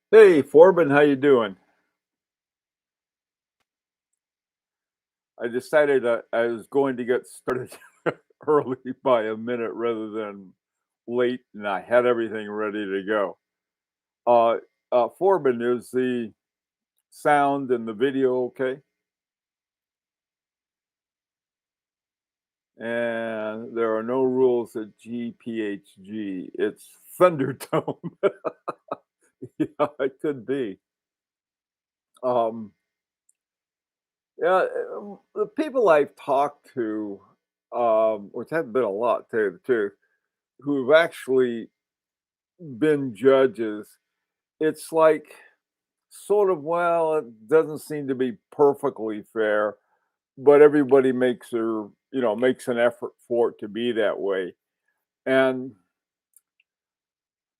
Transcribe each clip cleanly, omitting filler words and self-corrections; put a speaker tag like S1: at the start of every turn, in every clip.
S1: Hey, Forbin, how you doing? I decided I was going to get started early by a minute rather than late, and I had everything ready to go. Uh, Forbin, is the sound and the video okay? And there are no rules at GPHG. It's Thunderdome. Yeah, it could be. Um, yeah, the people I've talked to, which have been a lot, to tell you the truth, who've actually been judges, it's like sort of, well, it doesn't seem to be perfectly fair, but everybody makes an effort for it to be that way. And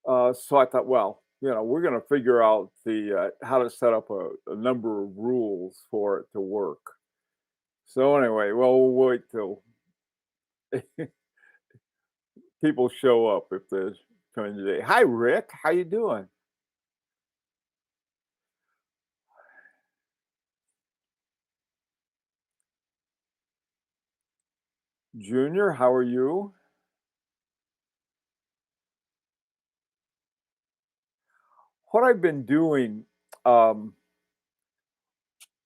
S1: so I thought, well, we're going to figure out the how to set up a number of rules for it to work. So anyway, well, we'll wait till people show up if they're coming today. Hi, Rick. How you doing? Junior, how are you? What I've been doing, um,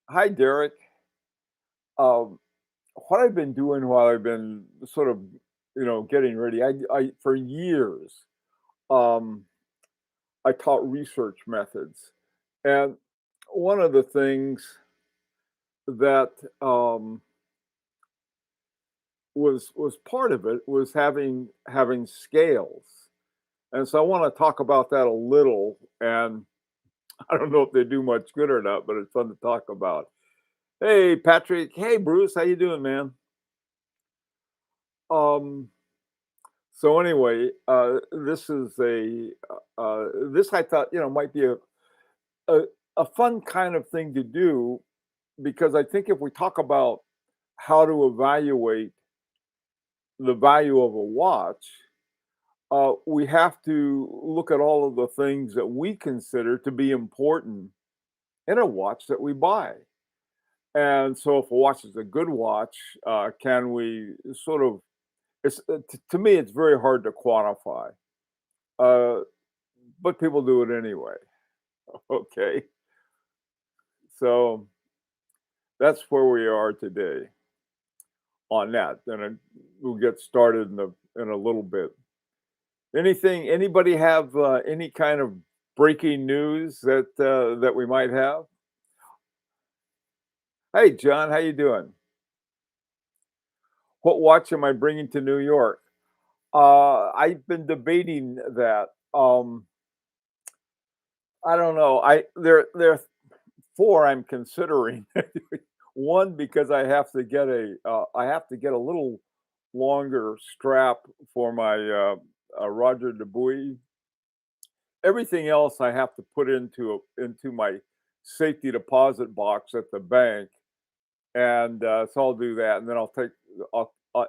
S1: hi, Derek. Um, what I've been doing while I've been sort of, getting ready, I for years, um, I taught research methods, and one of the things that was part of it was having scales, and so I want to talk about that a little. And I don't know if they do much good or not, but it's fun to talk about. Hey, Patrick. Hey, Bruce. How you doing, man? Um, So anyway, this I thought might be a a fun kind of thing to do, because I think if we talk about how to evaluate the value of a watch, we have to look at all of the things that we consider to be important in a watch that we buy. And so, if a watch is a good watch, can we sort of? To me, it's very hard to quantify. Uh, but people do it anyway. Okay, so that's where we are today on that, and we'll get started in a little bit. Anybody have any kind of breaking news that we might have? Hey, John, how you doing? What watch am I bringing to New York? I've been debating that. I don't know. There are four I'm considering. One, because I have to get a little longer strap for my Roger Dubuis. Everything else I have to put into my safety deposit box at the bank, and so I'll do that, and then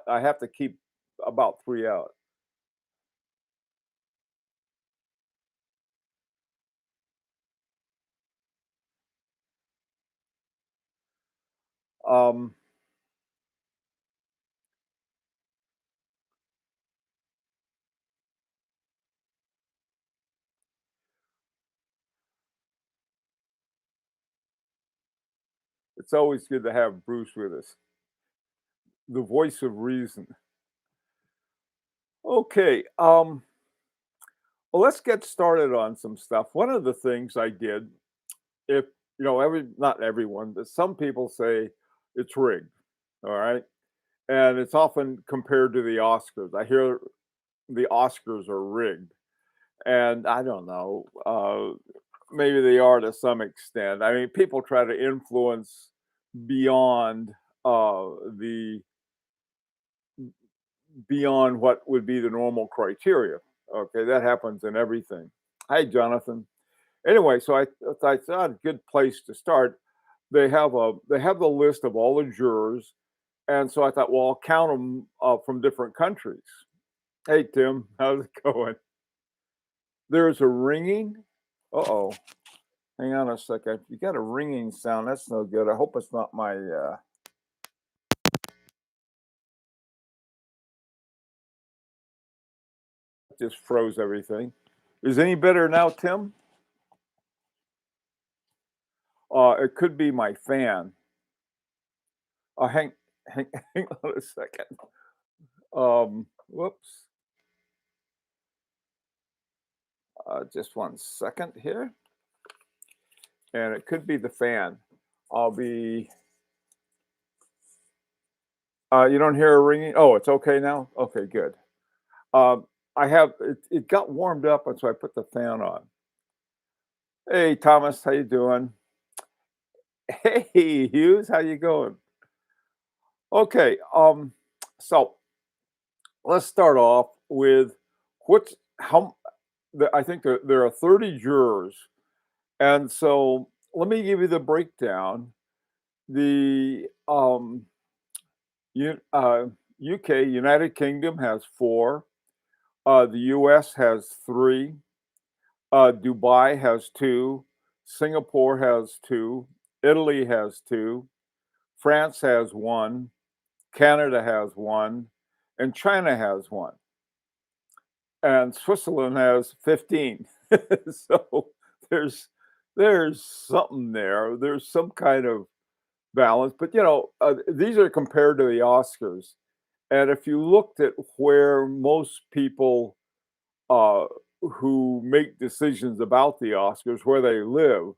S1: I have to keep about three out. Um, it's always good to have Bruce with us, the voice of reason. Okay. Well, let's get started on some stuff. One of the things I did, if every not everyone, but some people say it's rigged. All right. And it's often compared to the Oscars. I hear the Oscars are rigged. And I don't know. Maybe they are to some extent. I mean, people try to influence beyond the beyond what would be the normal criteria. Okay, that happens in everything. Hi, Jonathan. Anyway, so I thought a good place to start. They have the list of all the jurors, and so I thought, well, I'll count them from different countries. Hey, Tim, how's it going? There's a ringing. Uh oh. Hang on a second. You got a ringing sound. That's no good. I hope it's not my just froze everything. Is any better now, Tim? It could be my fan. Hang hang on a second. Whoops. Just one second here. And it could be the fan. I'll be you don't hear a ringing? Oh, it's okay now? Okay, good. Um, I have it got warmed up, and so I put the fan on. Hey, Thomas, how you doing? Hey, Hughes, how you going? Okay, so let's start off with what's how I think there are 30 jurors, and so let me give you the breakdown. The U, uh, UK, United Kingdom has four. The US has three. Dubai has two. Singapore has two. Italy has two. France has one. Canada has one. And China has one. And Switzerland has 15. So there's there's something there. There's some kind of balance. But these are compared to the Oscars. And if you looked at where most people uh, who make decisions about the Oscars, where they live,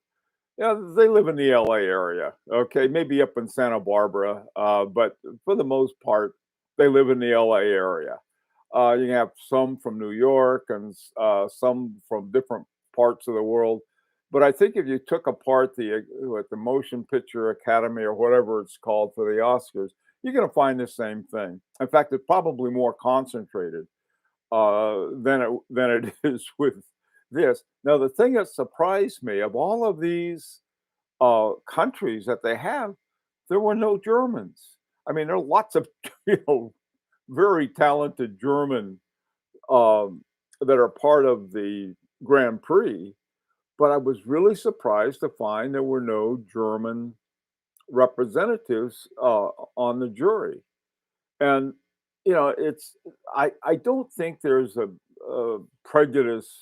S1: they live in the LA area. Okay, maybe up in Santa Barbara, but for the most part, they live in the LA area. You have some from New York and some from different parts of the world. But I think if you took apart the Motion Picture Academy or whatever it's called for the Oscars, you're going to find the same thing. In fact, it's probably more concentrated than it is with this. Now, the thing that surprised me of all of these countries that they have, there were no Germans. I mean, there are lots of very talented German that are part of the Grand Prix, but I was really surprised to find there were no German representatives on the jury. And it's I don't think there's a prejudice.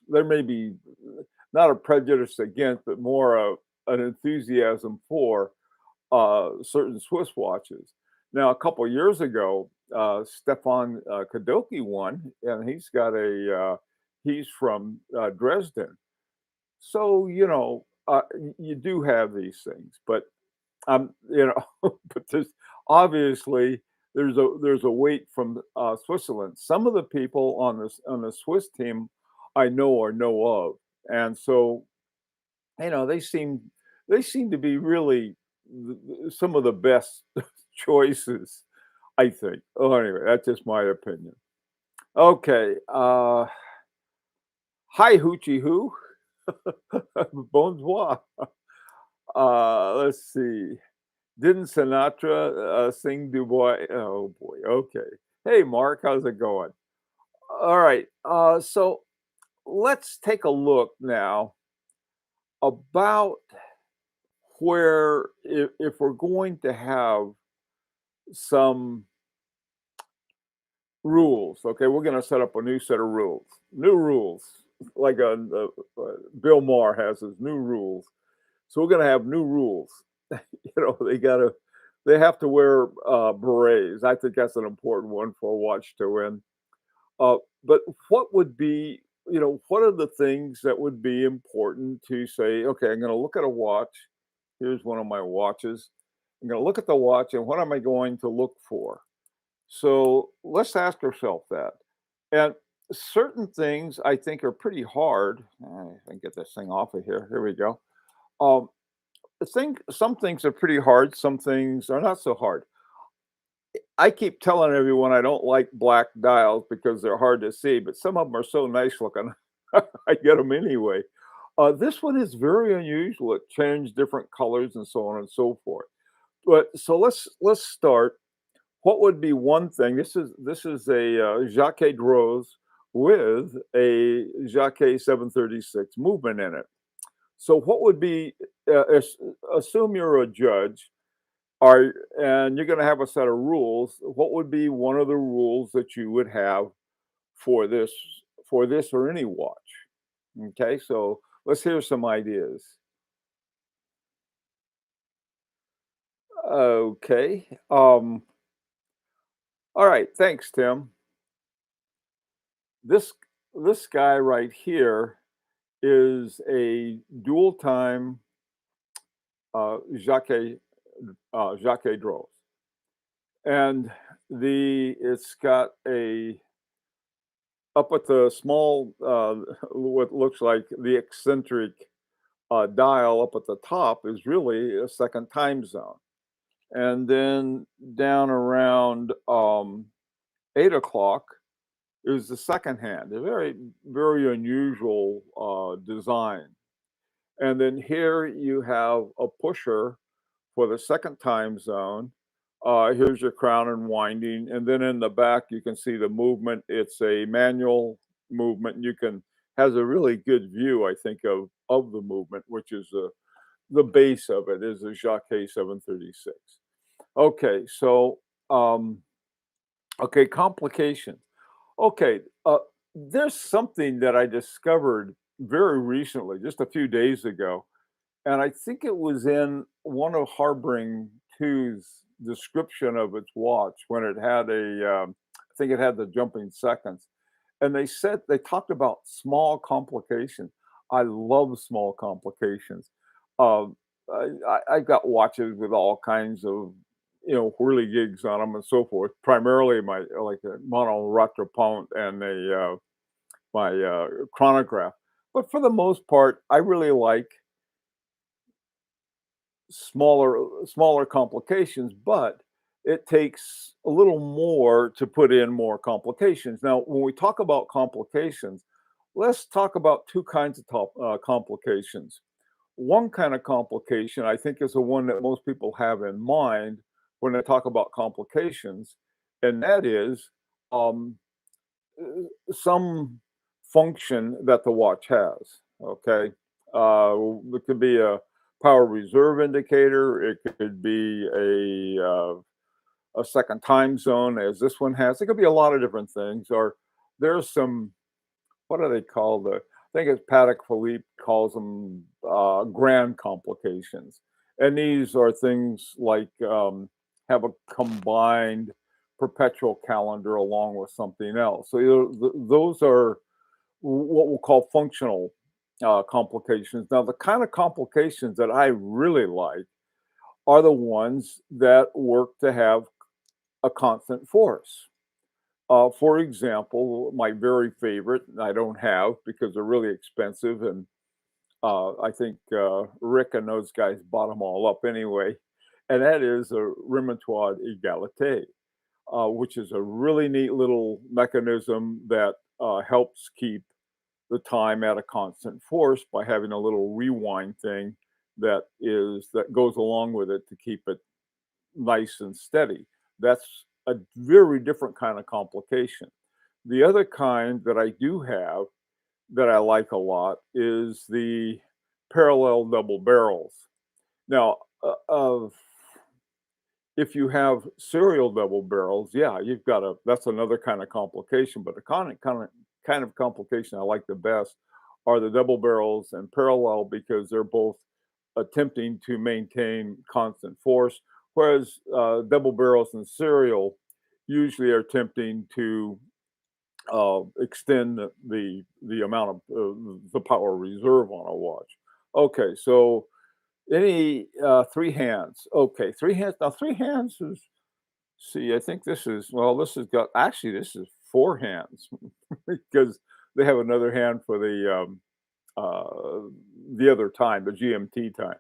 S1: There may be not a prejudice against, but more an enthusiasm for certain Swiss watches. Now, a couple years ago, Stefan Kadoki won, and he's from Dresden. So you do have these things, but but there's obviously there's a weight from Switzerland. Some of the people on the Swiss team I know or know of, and so they seem to be really some of the best choices. I think. Oh, anyway, that's just my opinion. Okay. Hi, Hoochie Hoo. Bonsoir. Let's see. Didn't Sinatra sing Du Bois? Oh boy. Okay. Hey, Mark, how's it going? All right. So let's take a look now about where if we're going to have some rules. Okay, we're going to set up a new set of rules. New rules, like Bill Maher has his new rules. So we're going to have new rules. They have to wear berets. I think that's an important one for a watch to win. But what would be, what are the things that would be important to say, okay, I'm going to look at a watch. Here's one of my watches. I'm going to look at the watch and what am I going to look for? So let's ask ourselves that. And certain things I think are pretty hard. I can get this thing off of here. Here we go. Um, I think some things are pretty hard, some things are not so hard. I keep telling everyone I don't like black dials because they're hard to see, but some of them are so nice looking, I get them anyway. This one is very unusual. It changed different colors and so on and so forth. But so let's start. What would be one thing? This is a Jaquet Rose with a Jaquet 736 movement in it. So what would be, assume you're a judge, are and you're gonna have a set of rules. What would be one of the rules that you would have for this for this or any watch? Okay, so let's hear some ideas. Okay. All right, thanks, Tim. This this guy right here is a dual time Jacques Jacques Droz. And it's got a up at the small what looks like the eccentric dial up at the top is really a second time zone. And then down around 8 o'clock is the second hand, a very unusual design. And then here you have a pusher for the second time zone. Here's your crown and winding, and then in the back you can see the movement. It's a manual movement. You can has a really good view, I think, of the movement, which is the base of it is a Jacques 736. Okay, so um, okay, complications. Okay, there's something that I discovered very recently, just a few days ago, and I think it was in one of Harbring 2's description of its watch when it had I think it had the jumping seconds. And they talked about small complications. I love small complications. Um, I've got watches with all kinds of, whirligigs on them and so forth. Primarily my like a mono retropont and my chronograph. But for the most part, I really like smaller complications, but it takes a little more to put in more complications. Now, when we talk about complications, let's talk about two kinds of complications. One kind of complication, I think, is the one that most people have in mind when they talk about complications, and that is um, some function that the watch has. Okay, it could be a power reserve indicator. It could be a second time zone, as this one has. It could be a lot of different things. Or there's some, what are they called? I think it's Patek Philippe calls them grand complications, and these are things like have a combined perpetual calendar along with something else. So those are what we'll call functional complications. Now, the kind of complications that I really like are the ones that work to have a constant force. For example, my very favorite, and I don't have because they're really expensive, and I think Rick and those guys bought them all up anyway, and that is a Remontoir Égalité, which is a really neat little mechanism that helps keep the time at a constant force by having a little rewind thing that goes along with it to keep it nice and steady. That's a very different kind of complication. The other kind that I do have that I like a lot is the parallel double barrels. Now, if you have serial double barrels, yeah, that's another kind of complication. But the kind of complication I like the best are the double barrels and parallel because they're both attempting to maintain constant force, whereas double barrels and serial usually are attempting to extend the amount of the power reserve on a watch. Okay, so any three hands? Okay, three hands. Now three hands is see. I think this has got actually this is four hands because they have another hand for the other time, the GMT time.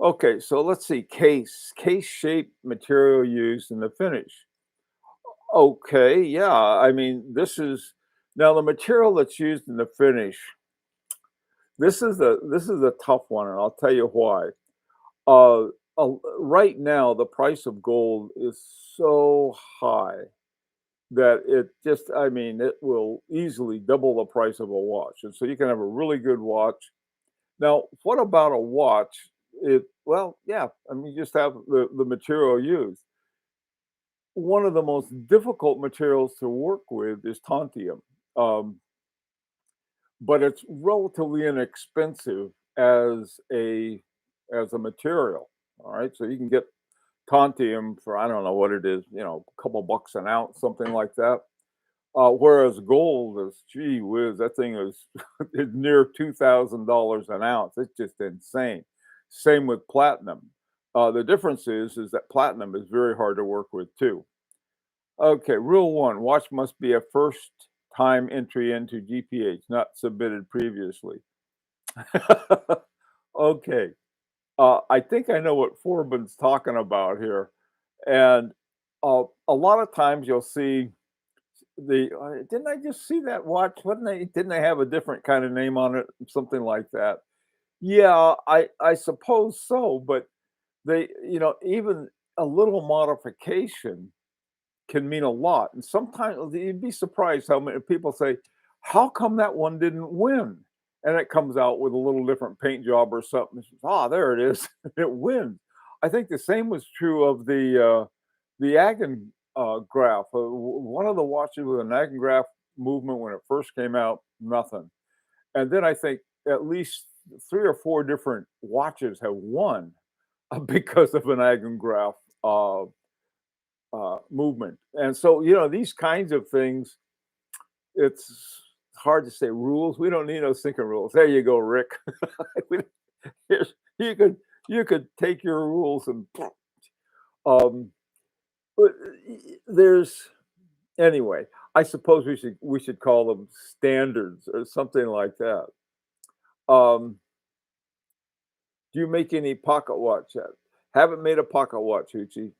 S1: Okay, so let's see. Case shape material used in the finish. Okay, yeah. I mean, this is now the material that's used in the finish. This is a tough one, and I'll tell you why. Uh, right now, the price of gold is so high that I mean, it will easily double the price of a watch. And so you can have a really good watch Now, what about a watch? Yeah, I mean, you just have the material used. One of the most difficult materials to work with is tantium, um, but it's relatively inexpensive as a material. All right, so you can get tantium for I don't know what it is, a couple bucks an ounce, something like that. Whereas gold is, gee whiz, that thing is is near $2,000 an ounce. It's just insane. Same with platinum. The difference is that platinum is very hard to work with too. Okay, rule one: watch must be a first time entry into GPH, not submitted previously. Okay, I think I know what Forbin's talking about here, and a lot of times you'll see didn't I just see that watch? Wasn't they didn't they have a different kind of name on it? Something like that. Yeah, I suppose so, but even a little modification can mean a lot. And sometimes you'd be surprised how many people say, "How come that one didn't win?" And it comes out with a little different paint job or something. There it is. It wins. I think the same was true of the Agen graph. One of the watches with an Agen graph movement when it first came out, nothing. And then I think at least three or four different watches have won because of an Agen graph uh, movement. And so, these kinds of things, it's hard to say rules. We don't need no sinking rules. There you go, Rick. We- here's- you could you could take your rules and um, but there's anyway. I suppose we should call them standards or something like that. Um, do you make any pocket watch yet? Haven't made a pocket watch, Uchi.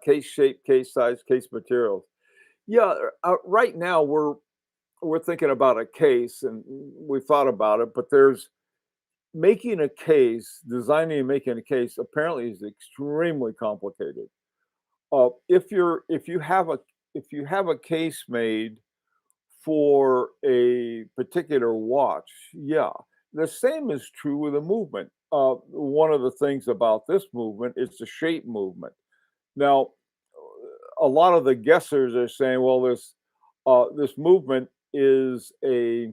S1: Case shape, case size, case materials. Yeah, right now we're thinking about a case, and we thought about it, but there's making a case, designing and making a case apparently is extremely complicated. If you have a case made for a particular watch, yeah, the same is true with a movement. One of the things about this movement is the shape movement. Now, a lot of the guessers are saying, well, this movement is a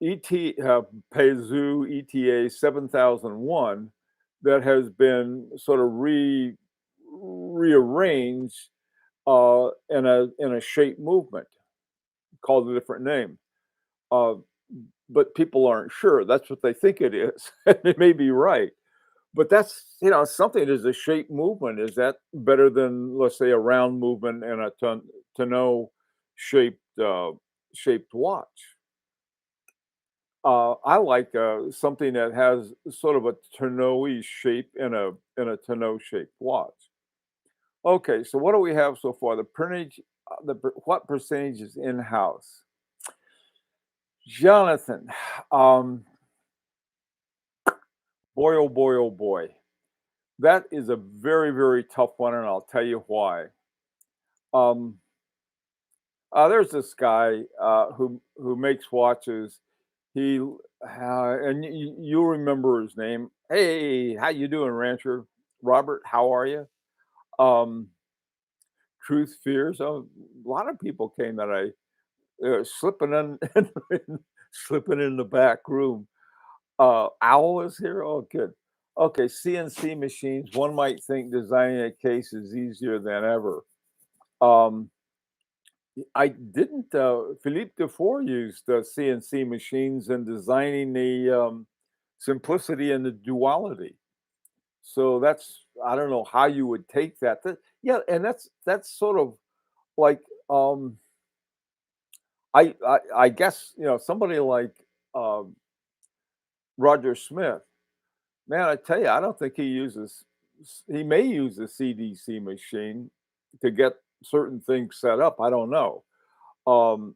S1: Peizu ETA 7001 that has been sort of rearranged in a shape movement, called a different name. Uh, but people aren't sure. That's what they think it is. And they may be right. But that's, something is a shape movement. Is that better than, let's say, a round movement and a tonneau shaped watch? I like something that has sort of a tonneau shape in a tonneau shaped watch. Okay, so what do we have so far? What percentage is in house? Jonathan, um, boy, oh boy, oh boy, that is a very, very tough one, and I'll tell you why. Um, there's this guy who makes watches. And you'll remember his name. Hey, how you doing, Rancher? Robert, how are you? Um, Truth Fears. A lot of people came that slipping slipping in the back room. Owl is here. Oh, good. Okay, CNC machines. One might think designing a case is easier than ever. Um, I didn't. Philippe Dufour used CNC machines in designing the simplicity and the duality. So that's I don't know how you would take that. Yeah, and that's sort of like I guess somebody like um, Roger Smith. Man, I tell you, I don't think he uses. He may use a CDC machine to get certain things set up. I don't know, um,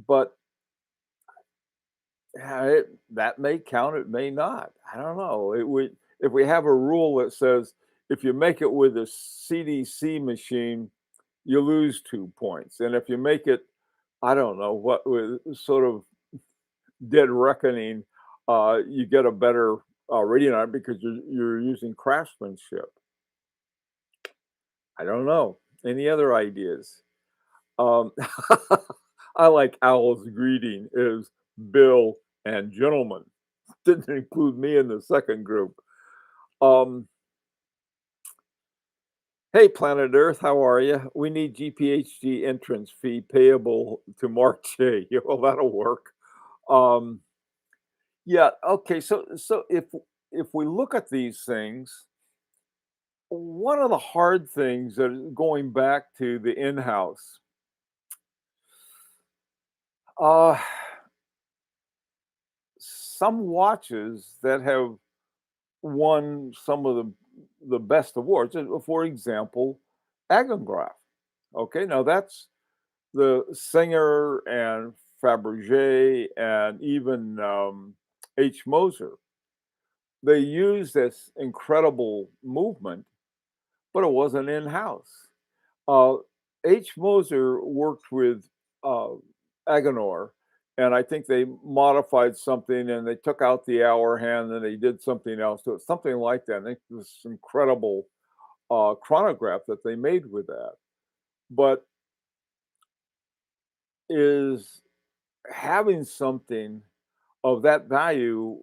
S1: but that may count. It may not. I don't know. It would if we have a rule that says if you make it with a CDC machine, you lose 2 points, and if you make it, I don't know what with sort of dead reckoning. you get a better reading on it because you're using craftsmanship. I don't know. Any other ideas? Um, I like Owl's greeting is Bill and gentlemen. Didn't include me in the second group. Um, hey, Planet Earth, how are you? We need GPHG entrance fee payable to Mark J. Yeah, well, that'll work. Um, yeah, okay. So if we look at these things, one of the hard things that going back to the in-house, uh, some watches that have won some of the best awards. For example, Agengraph. Okay, now that's the Singer and Fabergé and even H. Moser. They used this incredible movement, but it wasn't in house. Uh, H. Moser worked with uh, Agenor, and I think they modified something and they took out the hour hand and they did something else to it, something like that. I think this incredible chronograph that they made with that. But is having something of that value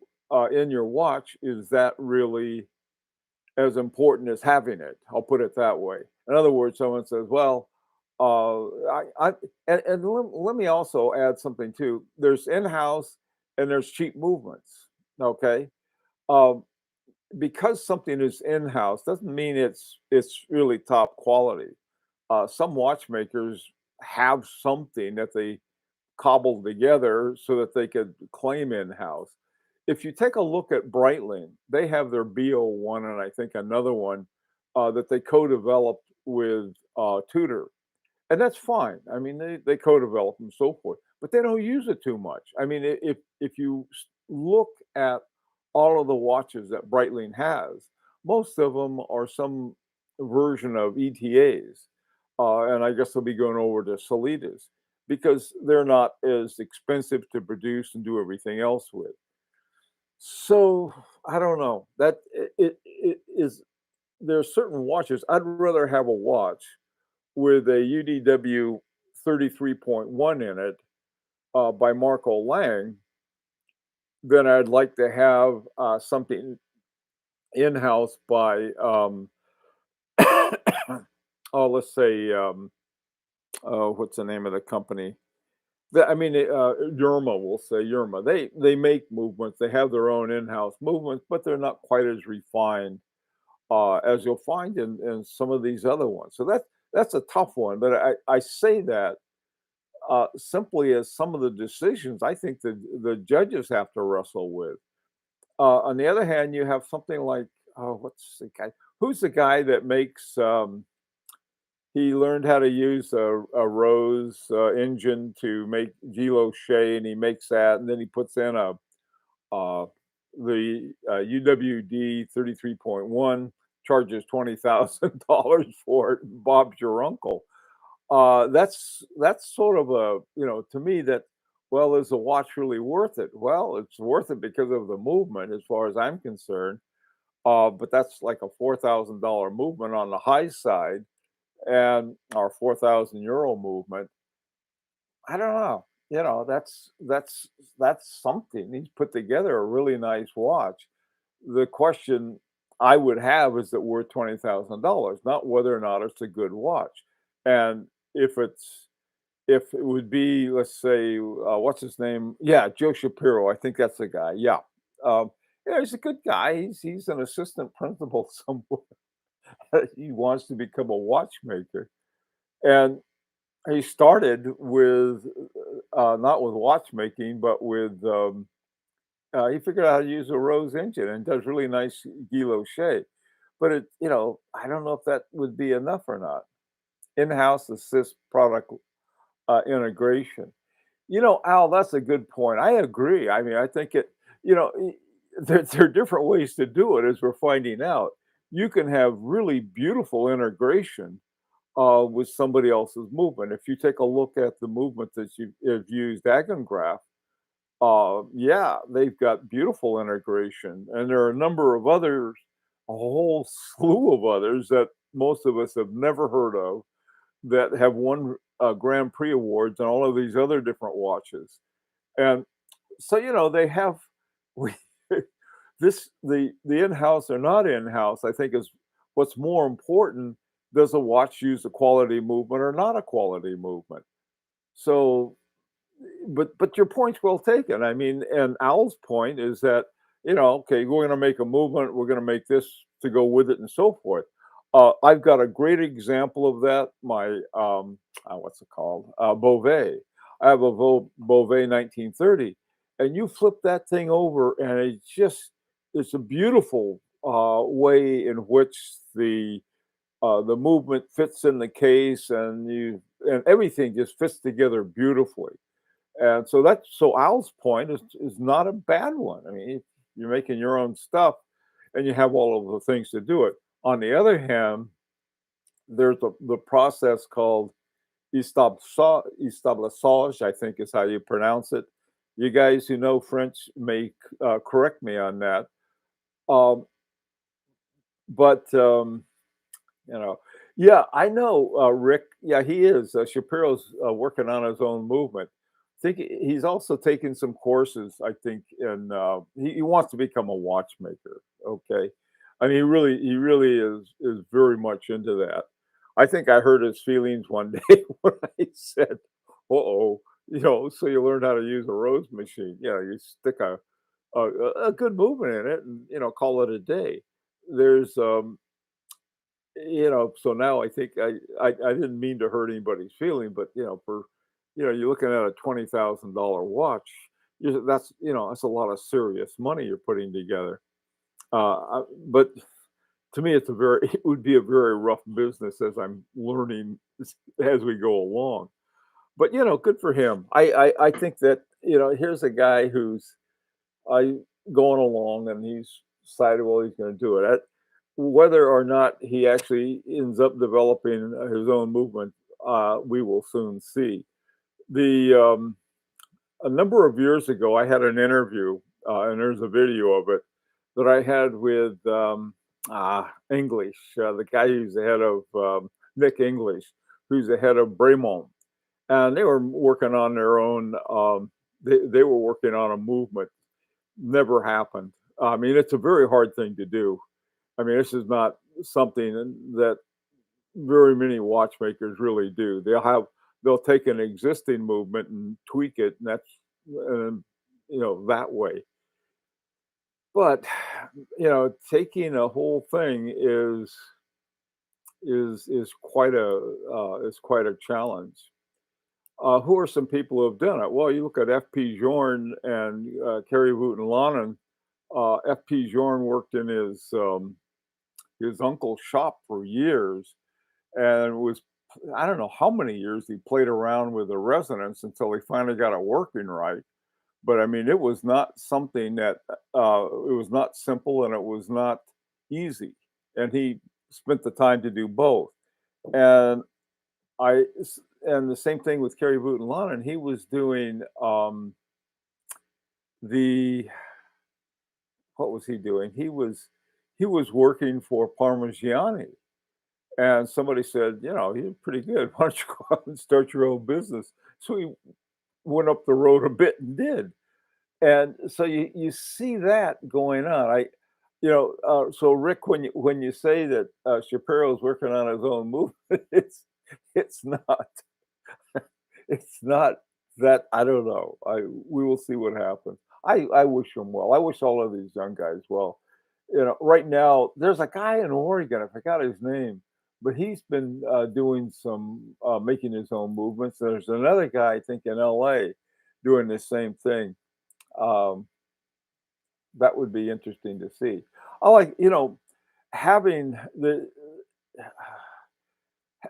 S1: in your watch, is that really as important as having it? I'll put it that way. In other words, someone says, "Well, I and let me also add something too. There's in-house and there's cheap movements. Okay, um, because something is in-house doesn't mean it's really top quality. Some watchmakers have something that they cobbled together so that they could claim in-house. If you take a look at Breitling, they have their BO1 and I think another one that they co-developed with Tudor, and that's fine. I mean, they co-develop and so forth, but they don't use it too much. I mean, if you look at all of the watches that Breitling has, most of them are some version of ETAs, and I guess they'll be going over to Solitas because they're not as expensive to produce and do everything else with. So I don't know that it is. There are certain watches I'd rather have a watch with a UDW 33.1 in it by Marco Lang, then I'd like to have something in house by, oh, let's say, oh, what's the name of the company? I mean, Yerma, we'll say Yerma. They make movements. They have their own in-house movements, but they're not quite as refined as you'll find in some of these other ones. So that's a tough one. But I say that simply as some of the decisions I think the judges have to wrestle with. On the other hand, you have something like, oh, what's the guy? Who's the guy that makes? He learned how to use a Rose engine to make G-Loche, and he makes that, and then he puts in uh, the UWD 33.1, charges $20,000 for it. Bob's your uncle. That's sort of a, to me that, well, is the watch really worth it? Well, it's worth it because of the movement as far as I'm concerned. But that's like a $4,000 movement on the high side and our 4,000 euro movement. I don't know. That's something. He's put together a really nice watch. The question I would have is it worth $20,000, not whether or not it's a good watch. And if it would be, let's say, what's his name? Yeah, Joe Shapiro. I think that's the guy. Yeah. Yeah, he's a good guy. He's an assistant principal somewhere. He wants to become a watchmaker. And he started with not with watchmaking, but with he figured out how to use a Rose engine and does really nice guilloche. But I don't know if that would be enough or not. In-house assist product integration. Al, that's a good point. I agree. I mean, I think there are different ways to do it, as we're finding out. You can have really beautiful integration with somebody else's movement. If you take a look at the movement that you've used Agengraph, Yeah, they've got beautiful integration, and there are a number of others, a whole slew of others that most of us have never heard of that have won Grand Prix awards and all of these other different watches. And so, they have we the in-house or not in-house, I think is what's more important. Does a watch use a quality movement or not a quality movement? So but your point's well taken. I mean, and Al's point is that, okay, we're going to make a movement, we're going to make this to go with it, and so forth. I've got a great example of that. My what's it called? Beauvais. I have a Beauvais 1930, and you flip that thing over, and it's a beautiful way in which the movement fits in the case, and everything just fits together beautifully. And so Al's point is not a bad one. I mean, you're making your own stuff and you have all of the things to do it. On the other hand, there's the process called establissage, I think is how you pronounce it. You guys who know French may correct me on that. Um, but you know, yeah, I know Rick. Yeah, he is. Shapiro's working on his own movement. Think he's also taking some courses. I think, and he wants to become a watchmaker. Okay, I mean, he really is very much into that. I think I hurt his feelings one day when I said, "Uh oh," so you learn how to use a rose machine. You stick a good movement in it, and call it a day. There's so now I think I didn't mean to hurt anybody's feeling, but you're looking at a $20,000 watch. That's a lot of serious money you're putting together. But to me, it would be a very rough business as I'm learning as we go along. But good for him. I think that here's a guy who's I going along, and he's decided, well, he's going to do it. Whether or not he actually ends up developing his own movement, we will soon see. The A number of years ago, I had an interview, and there's a video of it that I had with English, the guy who's the head of Nick English, who's the head of Bremont, and they were working on their own. They were working on a movement. Never happened. I mean, it's a very hard thing to do. I mean, this is not something that very many watchmakers really do. They'll take an existing movement and tweak it, and that's that way. But taking a whole thing is quite a challenge. Who are some people who have done it? Well, you look at F.P. Jorn and Kerry Wooten-Lonnen. F.P. Jorn worked in his uncle's shop for years, and was I don't know how many years he played around with the resonance until he finally got it working right. But I mean, it was not something that it was not simple, and it was not easy. And he spent the time to do both. And and the same thing with Kerry Wooten-Lonnen. He was doing the what was he doing? He was working for Parmigiani. And somebody said, "You're pretty good. Why don't you go out and start your own business?" So he went up the road a bit and did. And so you see that going on. So Rick, when you say that Shapiro's working on his own movement, it's not it's not that. I don't know. We will see what happens. I wish him well. I wish all of these young guys well. Right now there's a guy in Oregon. I forgot his name, but he's been doing some making his own movements. There's another guy I think in L.A. doing the same thing. Um, that would be interesting to see. I like having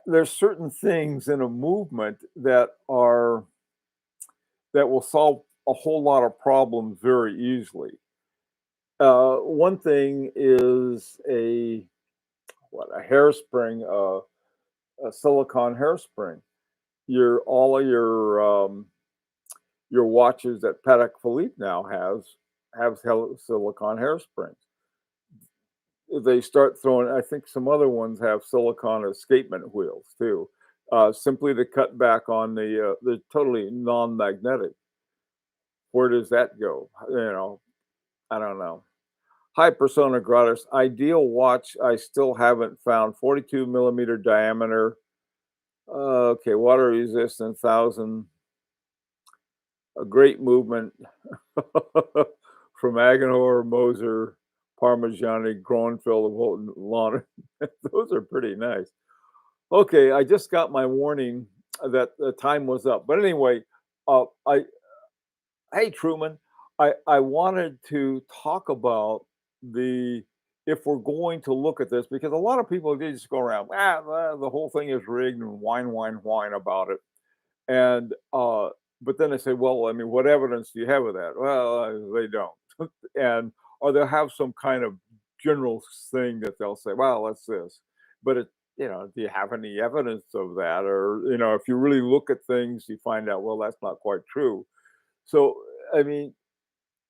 S1: there's certain things in a movement that will solve a whole lot of problems very easily. One thing is a hairspring, a silicon hairspring. All of your your watches that Patek Philippe now have silicon hairsprings. They start throwing, I think some other ones have silicon escapement wheels too, simply to cut back on the totally non-magnetic. Where does that go? I don't know. High persona gratis ideal watch. I still haven't found 42 millimeter diameter. Okay, water resistant, thousand. A great movement from Agenhor, Moser, Parmigiani, Groenfeld, and Houghton Lawn. Those are pretty nice. Okay, I just got my warning that the time was up. But anyway, I hey Truman, I wanted to talk about the if we're going to look at this because a lot of people they just go around the whole thing is rigged and whine about it and but then they say well I mean what evidence do you have of that well they don't and or they'll have some kind of general thing that they'll say well that's this but it do you have any evidence of that or if you really look at things you find out well that's not quite true so I mean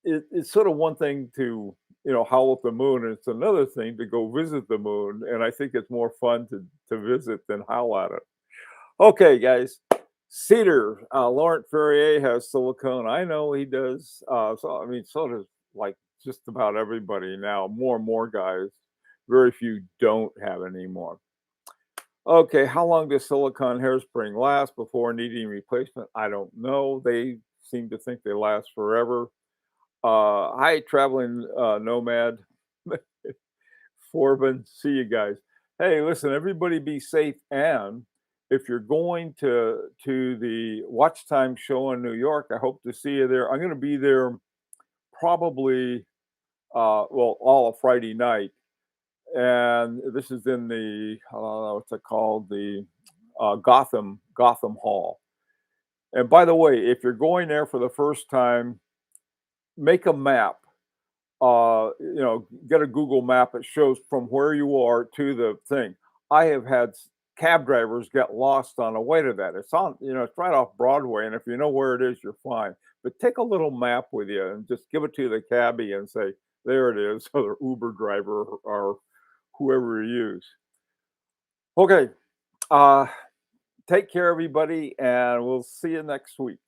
S1: it's sort of one thing to howl at the moon and it's another thing to go visit the moon and I think it's more fun to visit than howl at it. Okay guys, cedar, Laurent Ferrier has silicone. I know he does. So I mean so does like just about everybody now, more and more guys. Very few don't have any more. Okay, how long does silicone hairspring last before needing replacement? I don't know. They seem to think they last forever. Hi, traveling nomad. Forbin, see you guys. Hey, listen, everybody be safe. And if you're going to the Watch Time show in New York, I hope to see you there. I'm going to be there probably well all of Friday night, and this is in the what's it called the Gotham Hall. And by the way, if you're going there for the first time, make a map get a Google map that shows from where you are to the thing. I have had cab drivers get lost on the way to that. It's on, it's right off Broadway, and if you know where it is, you're fine. But take a little map with you and just give it to the cabbie and say, "There it is," or the Uber driver or whoever you use. Okay, uh, take care, everybody, and we'll see you next week.